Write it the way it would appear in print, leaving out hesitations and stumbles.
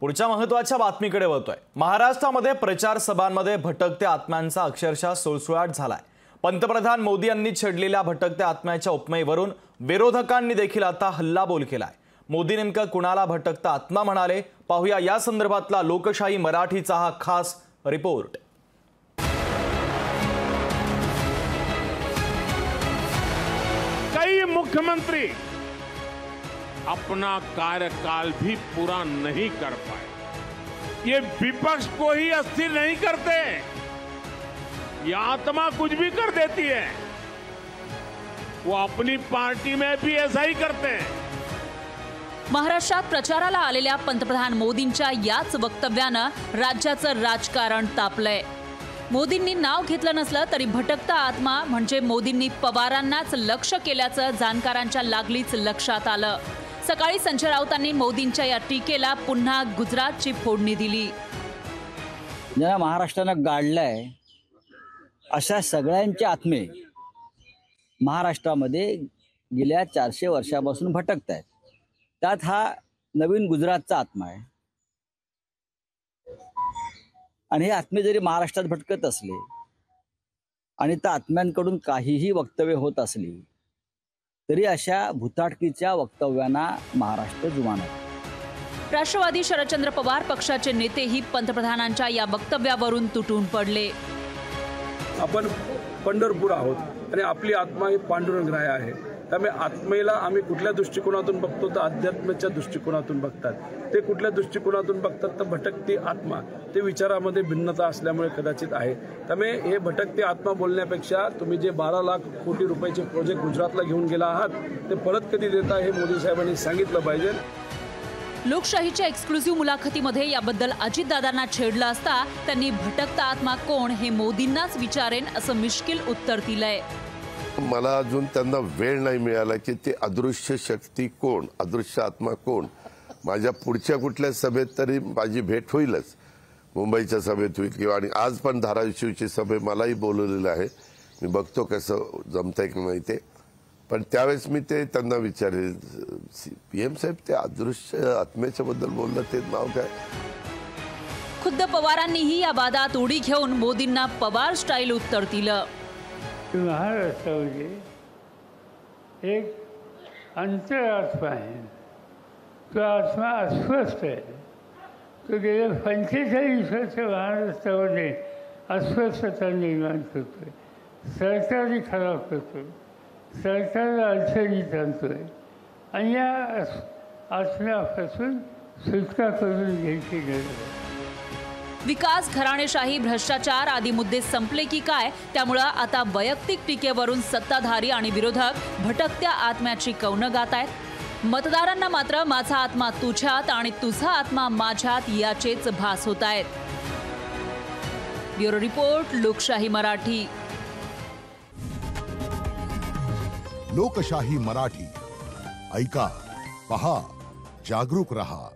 पुढच्या महत्त्वाच्या बातमीकडे वळतोय। महाराष्ट्रामध्ये प्रचार सभांमध्ये भटकत्या आत्म्यांचा अक्षरशः सुळसुळाट झालाय। पंतप्रधान मोदी यांनी छेडलेल्या भटकत्या आत्म्याच्या उपमेवरून विरोधकांनी देखील आता हल्लाबोल केलाय। मोदी नेमका कुणाला भटकता आत्मा म्हणाले, पाहूया या संदर्भातला लोकशाही मराठीचा हा खास रिपोर्ट। कई मुख्यमंत्री अपना कार्यकाल भी पूरा नहीं कर पाए। ये विपक्ष को ही अस्थिर नहीं करते, ये आत्मा कुछ भी कर देती है। वो अपनी पार्टी में भी ऐसा ही करते हैं। महाराष्ट्रात प्रचाराला आलेल्या पंतप्रधान मोदींच्या याच वक्तव्यानं राज्याचं राजकारण तापलंय। मोदींनी नाव घेतलं नसलं तरी भटकता आत्मा म्हणजे मोदींनी पवारांनाच लक्ष्य केल्याचं जाणकारांच्या लागलीच लक्षात आलं। सकाळी संजय राऊतांनी मोदींच्या या टीकेला पुन्हा गुजरातची फोडणी दिली। ज्या महाराष्ट्रानं गाडलाय अशा सगळ्यांचे आत्मे महाराष्ट्रामध्ये गेल्या 400 वर्षापासून भटकत आहेत। त्यात हा नवीन गुजरातचा आत्मा आहे। आणि हे आत्मे जरी महाराष्ट्रात भटकत असले आणि त्या आत्म्यांकडून काहीही वक्तव्य होत असली तरी अशा भुताटकीच्या वक्तव्यांना महाराष्ट्र जुमानत। राष्ट्रवादी शरदचंद्र पवार पक्षाचे नेतेही पंतप्रधानांच्या या वक्तव्यावरून तुटून पडले। आपण पंढरपूर आहोत आणि आपली आत्मा ही पांडुरंगराय आहे। त्यामुळे आत्मेला आम्ही कुठल्या दृष्टिकोनातून बघतो तर अध्यात्माच्या दृष्टिकोनातून बघतात। ते कुठल्या दृष्टिकोनातून बघतात तर भटकती आत्मा, ते विचारामध्ये भिन्नता असल्यामुळे कदाचित आहे। त्यामुळे हे भटकती आत्मा बोलण्यापेक्षा तुम्ही जे 12 लाख कोटी रुपयाचे प्रोजेक्ट गुजरातला घेऊन गेला आहात ते परत कधी देता हे मोदी साहेबांनी सांगितलं पाहिजे। लोकशाहीच्या एक्सक्लुसिव्ह मुलाखतीमध्ये याबद्दल अजितदादांना छेडलं असता त्यांनी भटकता आत्मा कोण हे मोदींनाच विचारेन असं मिश्किल उत्तर दिलंय। मला अजून त्यांना वेळ नाही मिळाला की ते अदृश्य शक्ती कोण, अदृश्य आत्मा कोण। माझ्या पुढच्या कुठल्या सभेत तरी माझी भेट होईलच, मुंबईच्या सभेत होईल किंवा आणि आज पण धाराशिवची सभे मलाही बोलवलेलं आहे। मी बघतो कसं जमतंय की नाही ते, पण त्यावेळेस मी ते त्यांना विचारेल। पीएम साहेब ते अदृश्य आत्म्याच्या बद्दल बोललं, ते नाव काय? खुद्द पवारांनीही या वादात उडी घेऊन मोदींना पवार स्टाईल उत्तर दिलं। महाराष्ट्रामध्ये एक अंतरात्मा आहे, तो आत्मा अस्वस्थ आहे। तो गेल्या 45 वर्ष महाराष्ट्रामध्ये अस्वस्थता निर्माण करतोय, सरकारही खराब करतोय, सरकारला अडचणीत आणतोय आणि या आत्म्यापासून सुटका करून घ्यायची गरज आहे। विकास, घराणेशाही, भ्रष्टाचार आदी मुद्दे संपले की काय, त्यामुळे आता वैयक्तिक टीकेवरून सत्ताधारी आणि विरोधक भटकत्या आत्म्याची कौनं गात आहेत। मतदारांना मात्र माझा आत्मा तुझ्यात आणि तुझा आत्मा माझ्यात याचेच भास होत आहेत। ब्युरो रिपोर्ट, लोकशाही मराठी। लोकशाही मराठी ऐका, पहा, जागरूक रहा।